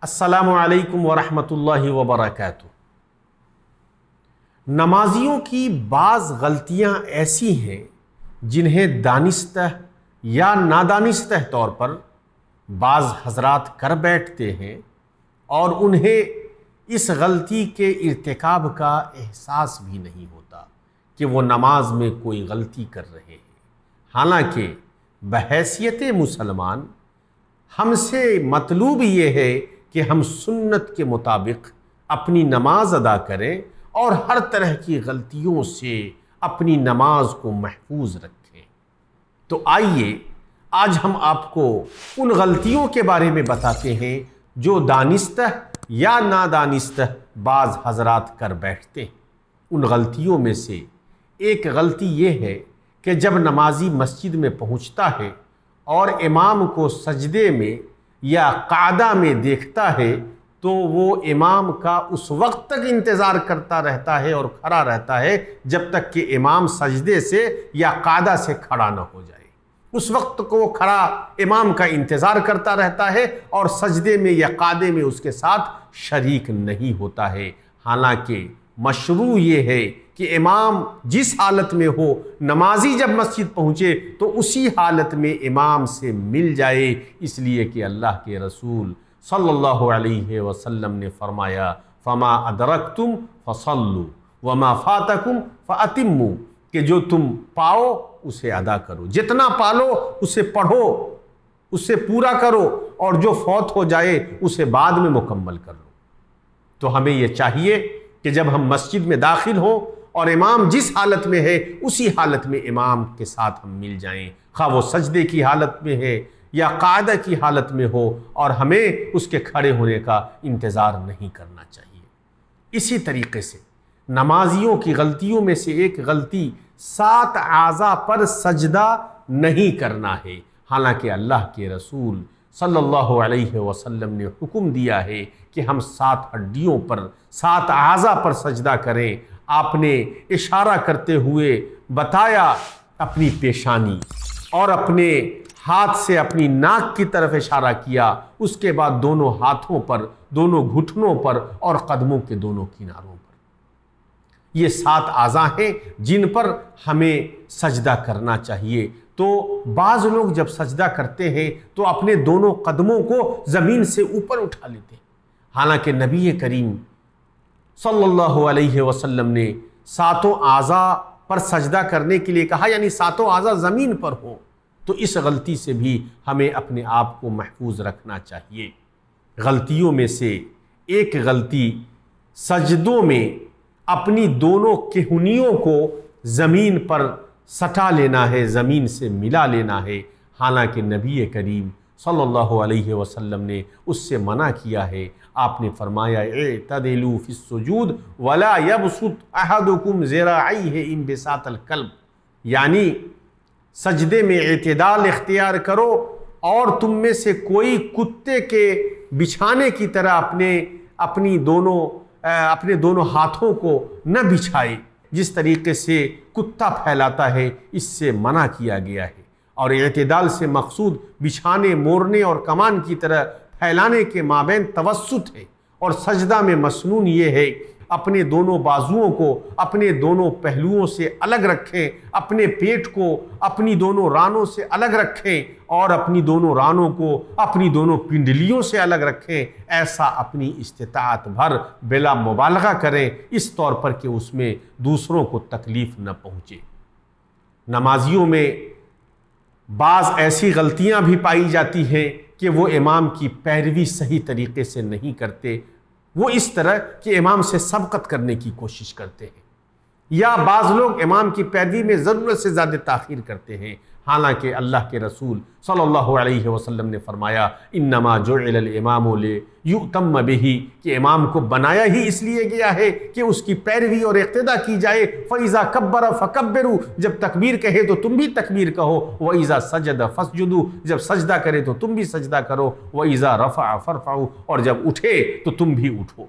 अस्सलामु अलैकुम वरहमतुल्लाहि वबरकातुहू। नमाजियों की बाज़ गलतियां ऐसी हैं जिन्हें दानिस्तह या नादानिस्तह तौर पर बाज़ हजरात कर बैठते हैं और उन्हें इस गलती के इर्तिकाब का एहसास भी नहीं होता कि वो नमाज में कोई गलती कर रहे हैं। हालांकि बहैसियत मुसलमान हमसे मतलूब ये है कि हम सुन्नत के मुताबिक अपनी नमाज अदा करें और हर तरह की गलतियों से अपनी नमाज को महफूज रखें। तो आइए आज हम आपको उन गलतियों के बारे में बताते हैं जो दानिस्तह या नादानिस्तह बाज़ हजरात कर बैठते हैं। उन गलतियों में से एक गलती ये है कि जब नमाजी मस्जिद में पहुंचता है और इमाम को सजदे में या क़ादा में देखता है तो वो इमाम का उस वक्त तक इंतज़ार करता रहता है और खड़ा रहता है जब तक कि इमाम सजदे से या क़ादा से खड़ा ना हो जाए। उस वक्त को वो खड़ा इमाम का इंतज़ार करता रहता है और सजदे में या क़ादे में उसके साथ शरीक नहीं होता है। हालांकि मशरू ये है कि इमाम जिस हालत में हो, नमाजी जब मस्जिद पहुँचे तो उसी हालत में इमाम से मिल जाए, इसलिए कि अल्लाह के रसूल सल्लल्लाहु अलैहि वसल्लम ने फरमाया, फमा अदरकतुम फसल्लु वमा फातकुम फअतिम्मु, कि जो तुम पाओ उसे अदा करो, जितना पालो उसे पढ़ो, उसे पूरा करो, और जो फौत हो जाए उसे बाद में मुकम्मल कर लो। तो हमें यह चाहिए कि जब हम मस्जिद में दाखिल हों और इमाम जिस हालत में है उसी हालत में इमाम के साथ हम मिल जाएं, खा वो सजदे की हालत में है या क़ादा की हालत में हो, और हमें उसके खड़े होने का इंतज़ार नहीं करना चाहिए। इसी तरीके से नमाजियों की गलतियों में से एक गलती 7 आज़ा पर सजदा नहीं करना है। हालांकि अल्लाह के रसूल सल्लल्लाहु अलैहि वसल्लम ने हुक्म दिया है कि हम 7 हड्डियों पर 7 आज़ा पर सजदा करें। आपने इशारा करते हुए बताया अपनी पेशानी और अपने हाथ से अपनी नाक की तरफ इशारा किया, उसके बाद दोनों हाथों पर, दोनों घुटनों पर और कदमों के दोनों किनारों पर। ये 7 आज़ा हैं जिन पर हमें सजदा करना चाहिए। तो बाज़ लोग जब सजदा करते हैं तो अपने दोनों कदमों को ज़मीन से ऊपर उठा लेते हैं। हालांकि नबी करीम सल्लल्लाहु अलैहि वसल्लम ने 7 आज़ा पर सजदा करने के लिए कहा, यानी 7 आज़ा ज़मीन पर हो। तो इस गलती से भी हमें अपने आप को महफूज रखना चाहिए। गलतियों में से एक गलती सजदों में अपनी दोनों केहुनियों को ज़मीन पर सटा लेना है, ज़मीन से मिला लेना है। हालांकि नबी करीम सल्लल्लाहु अलैहि वसल्लम ने उससे मना किया है। आपने फरमाया, इअ्तदिलू फिस्सुजूद वला यबसुत अहदुकुम ज़िराइहि इन बिसातल कल्ब, यानी सजदे में इत्तिदाल इख्तियार करो और तुम में से कोई कुत्ते के बिछाने की तरह अपने दोनों हाथों को न बिछाए, जिस तरीके से कुत्ता फैलाता है, इससे मना किया गया है। और इत्तिदाल से मकसूद बिछाने, मोड़ने और कमान की तरह फैलाने के माबैन तवस्सुत है। और सजदा में मसनून ये है, अपने दोनों बाजुओं को अपने दोनों पहलुओं से अलग रखें, अपने पेट को अपनी दोनों रानों से अलग रखें और अपनी दोनों रानों को अपनी दोनों पिंडलियों से अलग रखें। ऐसा अपनी इस्तिताअत भर बिला मुबालगा करें, इस तौर पर कि उसमें दूसरों को तकलीफ़ न पहुँचे। नमाजियों में बाज़ ऐसी गलतियां भी पाई जाती हैं कि वो इमाम की पैरवी सही तरीके से नहीं करते। वो इस तरह कि इमाम से सबकत करने की कोशिश करते हैं, या बाज़ लोग इमाम की पैरवी में ज़रूरत से ज़्यादा ताख़ीर करते हैं। हालांकि अल्लाह के रसूल सल्लल्लाहु अलैहि वसल्लम ने फरमाया, इन्नमा जुइलल इमामु लियुतम्म बिही, कि इमाम को बनाया ही इसलिए गया है कि उसकी पैरवी और इक़्तिदा की जाए। फ़इज़ा कब्बर फ़कब्बिरू, जब तकबीर कहे तो तुम भी तकबीर कहो। वइज़ा सजद फसजुदू, जब सजदा करे तो तुम भी सजदा करो। वइज़ा रफ़अ फ़रफ़अू, और जब उठे तो तुम भी उठो।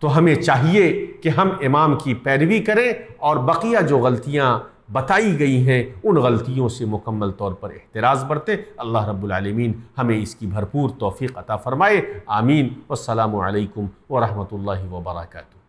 तो हमें चाहिए कि हम इमाम की पैरवी करें और बकिया जो गलतियाँ बताई गई हैं उन गलतियों से मुकम्मल तौर पर एहतिराज़ बरतें। अल्लाह रब्बुल आलमीन हमें इसकी भरपूर तौफ़ीक़ अता फ़रमाए। आमीन। वस्सलामु अलैकुम व रहमतुल्लाहि व बरकातुहू।